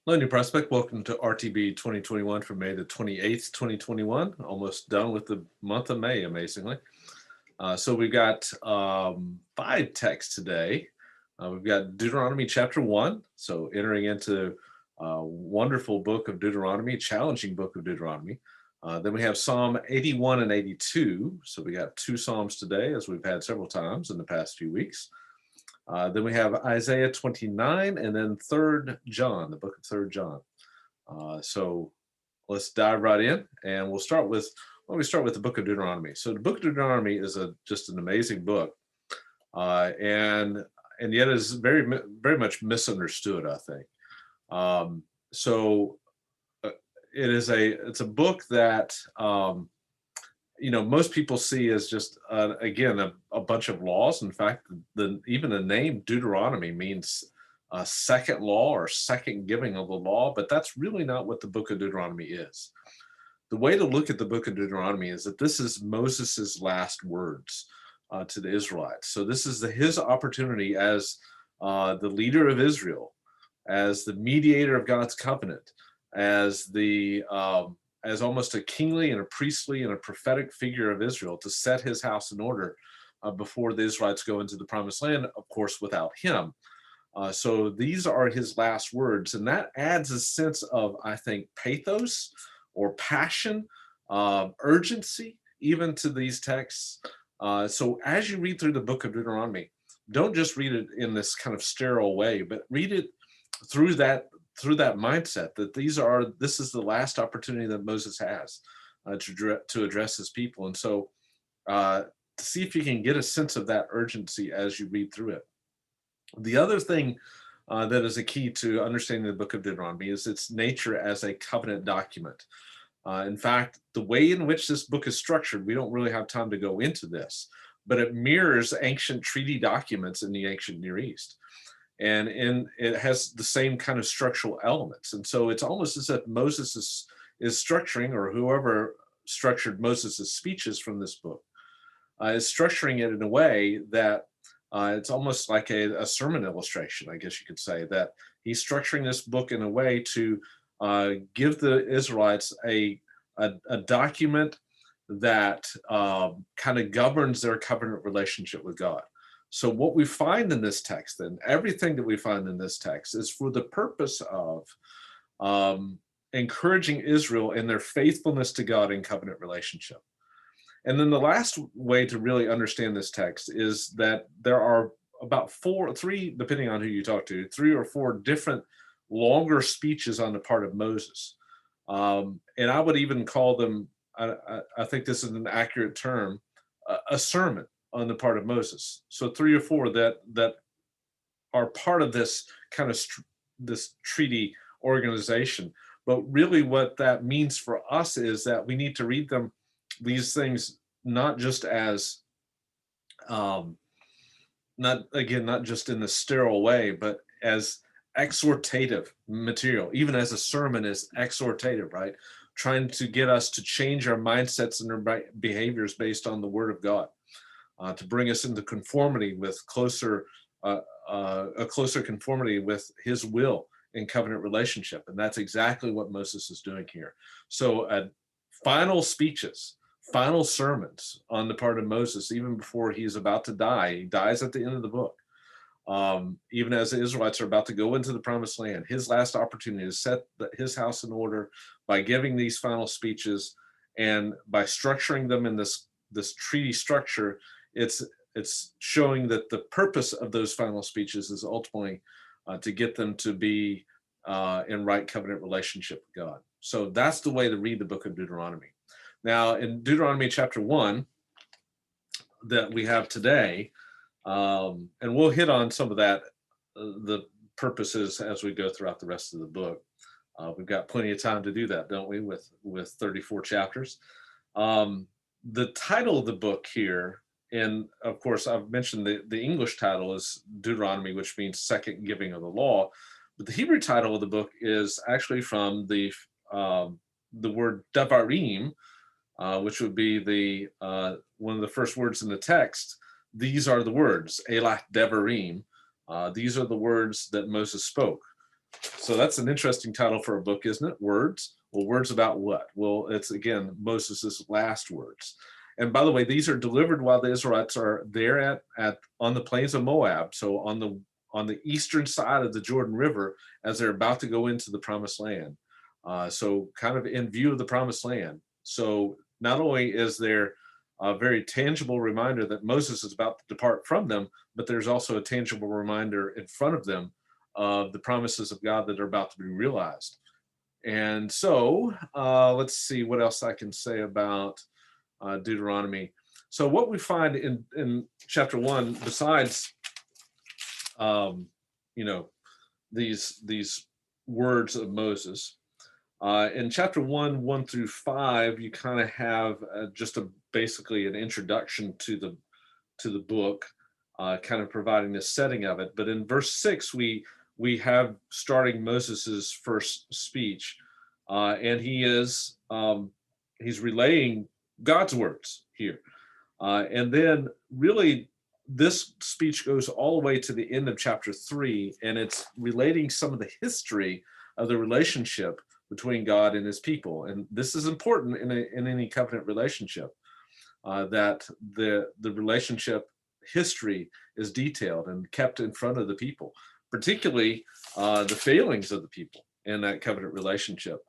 Hello, New Prospect. Welcome to RTB 2021 for May the 28th, 2021. Almost done with the month of May, amazingly. So we've got five texts today. We've got Deuteronomy chapter 1, so entering into a wonderful book of Deuteronomy, challenging book of Deuteronomy. Then we have Psalm 81 and 82. So we got two Psalms today, as we've had several times in the past few weeks. Then we have Isaiah 29 and then 3rd John, the book of 3rd John. So let's dive right in, and we'll start with the book of Deuteronomy. So the book of Deuteronomy is just an amazing book, and yet is very much misunderstood, I think. So it's a book that most people see as just again a bunch of laws. In fact, even the name Deuteronomy means second law or second giving of the law, but that's really not what the book of Deuteronomy is. The way to look at the book of Deuteronomy is that this is Moses's last words to the Israelites. So this is his opportunity as the leader of Israel, as the mediator of God's covenant, as as almost a kingly and a priestly and a prophetic figure of Israel, to set his house in order before the Israelites go into the promised land, of course, without him. So these are his last words, and that adds a sense of, I think, pathos or passion, urgency, even to these texts. So as you read through the book of Deuteronomy, don't just read it in this kind of sterile way, but read it through that mindset that this is the last opportunity that Moses has to address his people. And so to see if you can get a sense of that urgency as you read through it. The other thing that is a key to understanding the book of Deuteronomy is its nature as a covenant document. In fact, the way in which this book is structured, we don't really have time to go into this, but it mirrors ancient treaty documents in the ancient Near East. And it has the same kind of structural elements. And so it's almost as if Moses is structuring, or whoever structured Moses' speeches from this book, is structuring it in a way that it's almost like a sermon illustration, I guess you could say, that he's structuring this book in a way to give the Israelites a document that kind of governs their covenant relationship with God. So what we find in this text, then, everything that we find in this text is for the purpose of encouraging Israel in their faithfulness to God in covenant relationship. And then the last way to really understand this text is that there are about three, depending on who you talk to, 3 or 4 different longer speeches on the part of Moses. And I would even call them, I think this is an accurate term, a sermon on the part of Moses. So 3 or 4 that are part of this kind of this treaty organization. But really what that means for us is that we need to read these things not just as not just in the sterile way, but as exhortative material. Even as a sermon is exhortative, right? Trying to get us to change our mindsets and our behaviors based on the word of God. To bring us into conformity with a closer conformity with his will in covenant relationship. And that's exactly what Moses is doing here. So final speeches, final sermons on the part of Moses, even before he's about to die. He dies at the end of the book. Even as the Israelites are about to go into the promised land, his last opportunity to set his house in order by giving these final speeches, and by structuring them in this treaty structure. It's showing that the purpose of those final speeches is ultimately to get them to be in right covenant relationship with God. So that's the way to read the book of Deuteronomy. Now, in Deuteronomy chapter 1 that we have today, and we'll hit on some of that, the purposes, as we go throughout the rest of the book. We've got plenty of time to do that, don't we, with 34 chapters. The title of the book here, and of course, I've mentioned the English title is Deuteronomy, which means second giving of the law. But the Hebrew title of the book is actually from the word Devarim, which would be one of the first words in the text. These are the words, Elah Devarim. These are the words that Moses spoke. So that's an interesting title for a book, isn't it? Words. Well, words about what? Well, it's again Moses' last words. And by the way, these are delivered while the Israelites are there at on the plains of Moab, so on the eastern side of the Jordan River, as they're about to go into the Promised Land. So kind of in view of the Promised Land. So not only is there a very tangible reminder that Moses is about to depart from them, but there's also a tangible reminder in front of them of the promises of God that are about to be realized. And so let's see what else I can say about Deuteronomy. So what we find in chapter 1, besides you know these words of Moses, in chapter 1, 1 through 5, you kind of have just basically an introduction to the book, kind of providing the setting of it. But in verse 6, we have starting Moses's first speech, and he's relaying God's words here, and then really this speech goes all the way to the end of chapter 3, and it's relating some of the history of the relationship between God and his people. And this is important in any covenant relationship, that the relationship history is detailed and kept in front of the people, particularly the failings of the people in that covenant relationship,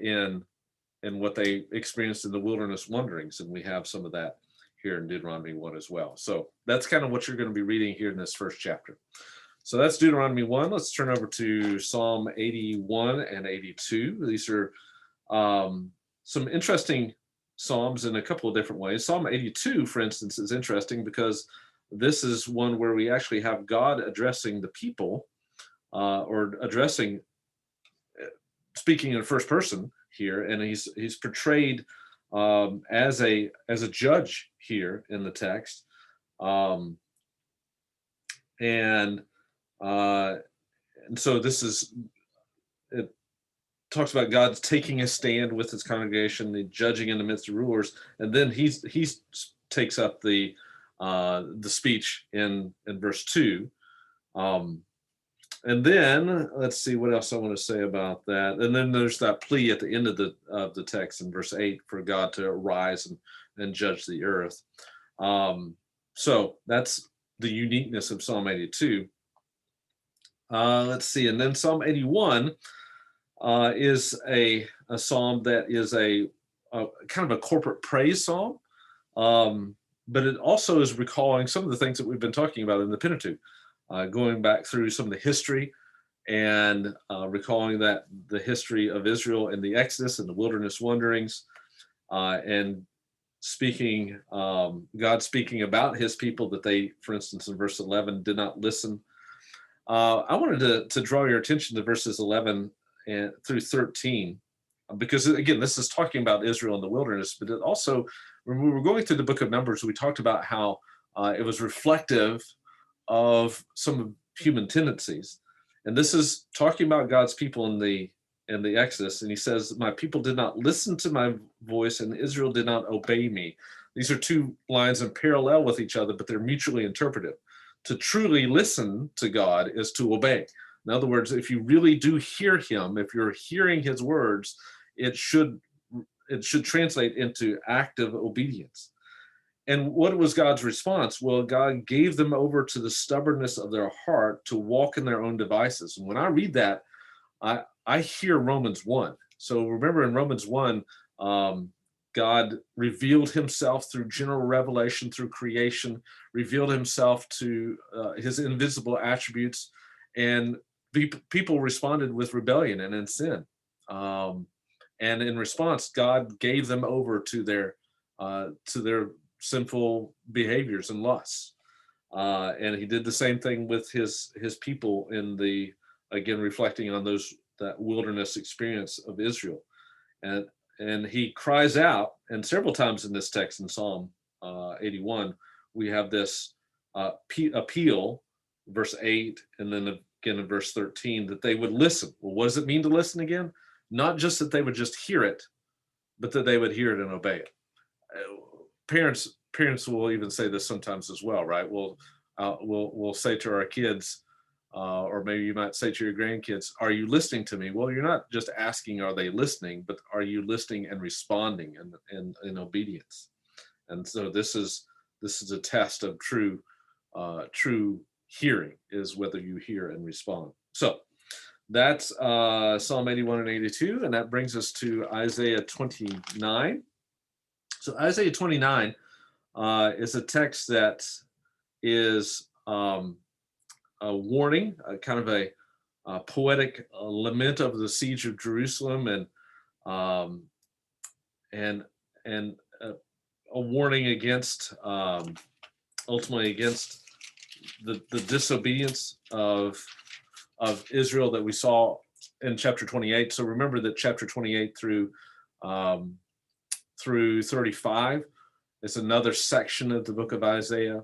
in what they experienced in the wilderness wanderings. And we have some of that here in Deuteronomy 1 as well. So that's kind of what you're going to be reading here in this first chapter. So that's Deuteronomy 1. Let's turn over to Psalm 81 and 82. These are some interesting Psalms in a couple of different ways. Psalm 82, for instance, is interesting because this is one where we actually have God addressing the people, or speaking in first person here, and he's portrayed as a judge here in the text, and so it talks about God's taking a stand with his congregation, the judging in the midst of rulers, and then he takes up the speech in verse 2. And then let's see what else I want to say about that. And then there's that plea at the end of the text in verse 8 for God to arise and judge the earth. So that's the uniqueness of Psalm 82. Let's see, and then Psalm 81 is a psalm that is a kind of a corporate praise psalm, but it also is recalling some of the things that we've been talking about in the Pentateuch, going back through some of the history and recalling that the history of Israel and the Exodus and the wilderness wanderings, and speaking, God speaking about his people that they, for instance, in verse 11, did not listen. I wanted to draw your attention to verses 11 and through 13, because again, this is talking about Israel in the wilderness, but it also, when we were going through the book of Numbers, we talked about how it was reflective of some of human tendencies. And this is talking about God's people in the Exodus. And he says, my people did not listen to my voice and Israel did not obey me. These are two lines in parallel with each other, but they're mutually interpretive. To truly listen to God is to obey. In other words, if you really do hear him, if you're hearing his words, it should translate into active obedience. And what was God's response? Well, God gave them over to the stubbornness of their heart to walk in their own devices. And when I read that, I hear Romans 1. So remember in Romans 1, God revealed himself through general revelation, through creation, revealed himself to his invisible attributes, and people responded with rebellion and in sin. And in response, God gave them over to their sinful behaviors and lusts, and he did the same thing with his people in again reflecting on that wilderness experience of Israel, and he cries out, and several times in this text in Psalm 81 we have this appeal, verse 8, and then again in verse 13, that they would listen. Well, what does it mean to listen again? Not just that they would just hear it, but that they would hear it and obey it. Parents will even say this sometimes as well, right? We'll say to our kids, or maybe you might say to your grandkids, are you listening to me? Well, you're not just asking, are they listening, but are you listening and responding in obedience? And so this is a test of true hearing, is whether you hear and respond. So that's Psalm 81 and 82, and that brings us to Isaiah 29. So Isaiah 29 is a text that is a warning, kind of a poetic lament of the siege of Jerusalem, um, and a warning against ultimately against the disobedience of Israel that we saw in chapter 28. So remember that chapter 28 through 35 is another section of the book of Isaiah.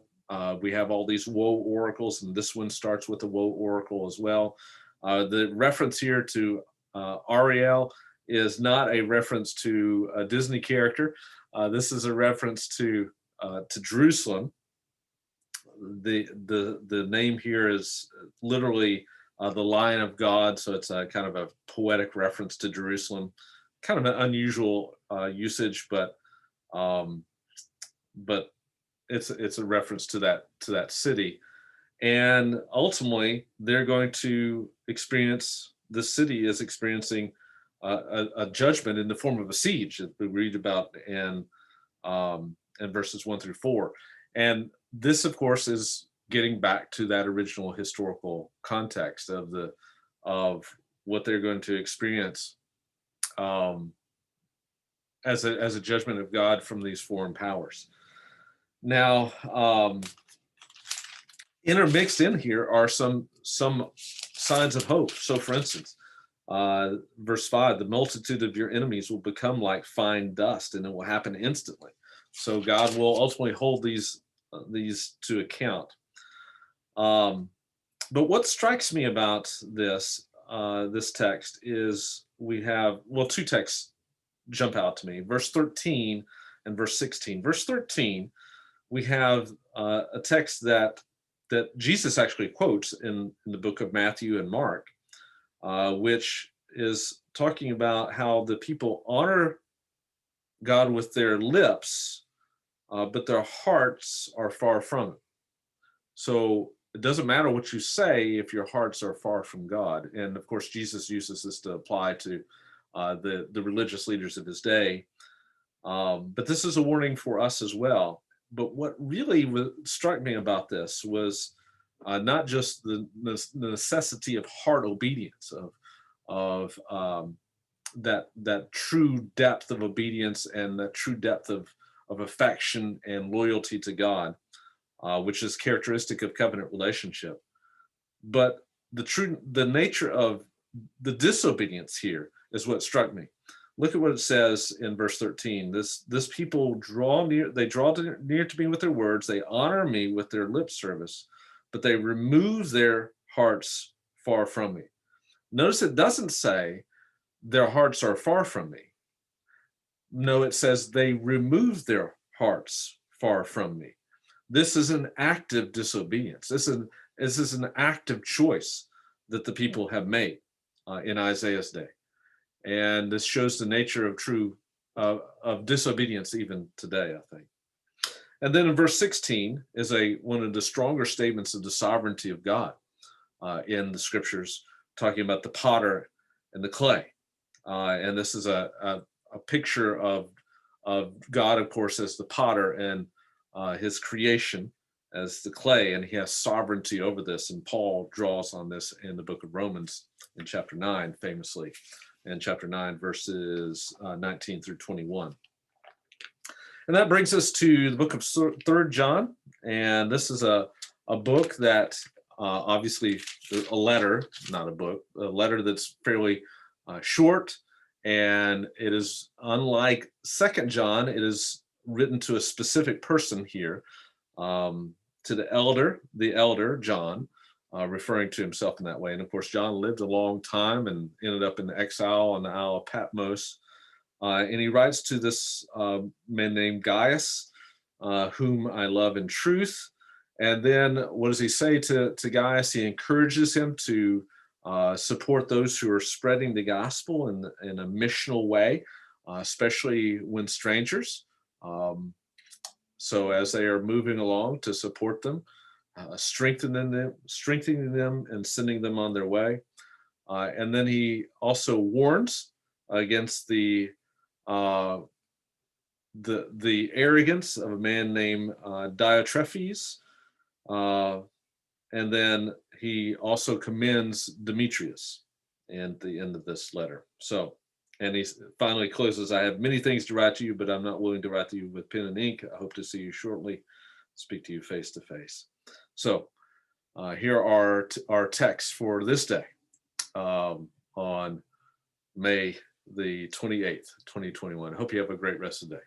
We have all these woe oracles, and this one starts with a woe oracle as well. The reference here to Ariel is not a reference to a Disney character. This is a reference to Jerusalem. The name here is literally the Lion of God, so it's a kind of a poetic reference to Jerusalem. Kind of an unusual usage, but it's a reference to that city. And ultimately, they're going to experience, the city is experiencing a judgment in the form of a siege that we read about in verses 1 through 4. And this, of course, is getting back to that original historical context of what they're going to experience as a judgment of God from these foreign powers. Now, intermixed in here are some signs of hope. So, for instance, verse 5, the multitude of your enemies will become like fine dust, and it will happen instantly. So God will ultimately hold these to account. But what strikes me about this text is we have, well, two texts jump out to me. Verse 13 and verse 16. Verse 13, we have a text that Jesus actually quotes in the book of Matthew and Mark, which is talking about how the people honor God with their lips, but their hearts are far from it. So it doesn't matter what you say if your hearts are far from God. And of course, Jesus uses this to apply to the religious leaders of his day. But this is a warning for us as well. But what really struck me about this was not just the necessity of heart obedience, of that true depth of obedience and that true depth of affection and loyalty to God, which is characteristic of covenant relationship. But the nature of the disobedience here is what struck me. Look at what it says in verse 13. This people draw near to me with their words. They honor me with their lip service, but they remove their hearts far from me. Notice it doesn't say their hearts are far from me. No, it says they remove their hearts far from me. This is an active disobedience. This is an active choice that the people have made in Isaiah's day. And this shows the nature of true of disobedience even today, I think. And then in verse 16 is one of the stronger statements of the sovereignty of God in the scriptures, talking about the potter and the clay. And this is a picture of God, of course, as the potter, and his creation as the clay, and he has sovereignty over this. And Paul draws on this in the book of Romans in chapter 9, famously, in chapter 9, verses 19 through 21. And that brings us to the book of 3rd John. And this is a book that obviously a letter, not a book, a letter that's fairly short. And it is unlike 2nd John, it is written to a specific person here, to the elder John, referring to himself in that way. And of course, John lived a long time and ended up in exile on the Isle of Patmos. And he writes to this man named Gaius, whom I love in truth. And then what does he say to Gaius? He encourages him to support those who are spreading the gospel in a missional way, especially when strangers. Um, so as they are moving along, to support them, strengthening them, and sending them on their way. And then he also warns against uh, the arrogance of a man named Diotrephes, uh, and then he also commends Demetrius at the end of this letter. So, and he finally closes, I have many things to write to you, but I'm not willing to write to you with pen and ink. I hope to see you shortly, speak to you face to face. So here are our texts for this day, on May the 28th, 2021. I hope you have a great rest of the day.